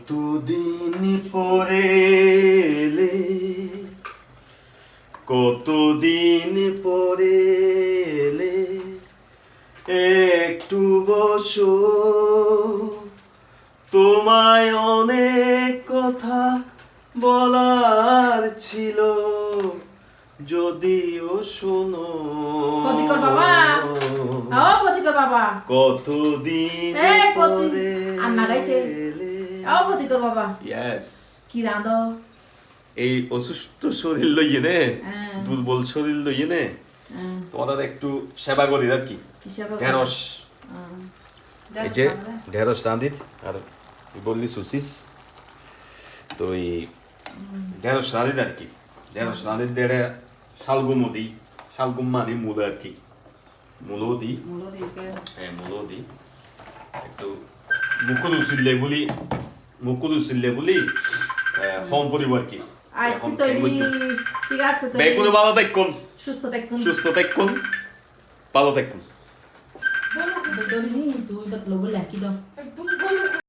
কতদিন পরে এলে, কতদিন পরে এলে, একটু বসো, তোমায় অনেক কথা বলার ছিল, যদিও শোনো। ফতিকর বাবা, ও ফতিকর বাবা, কতদিন পরে আন্না গাইতে, ও ফতিকর বাবা, ইয়েস, কি রাঁধো? এই অসুস্থ শরীর লইয়ে নে, দুর্বল শরীর লইয়ে নে, তোমাদের একটু সেবা করি আর কি। ঢেঁড়স, এই যে ঢেঁড়স রাঁধিত আর বললি সুসিস, তো এই ঢেঁড়স রাঁধিত আর কি। ঢেঁড়স রাঁধিত দেড়ে শালগুমও দিই, শালগুম মানে মূলো আর কি, মূলো দিই, হ্যাঁ মূলো দিই একটু। মুকুদ উচিল্লে বলি হম পরিব আর কি। আচ্ছা তো ঠিক আছে, তো বেগুনে ভালো থাকুন, সুস্থ থাকুন, ভালো থাকুন। দুই বাতলো বলে কি দাও।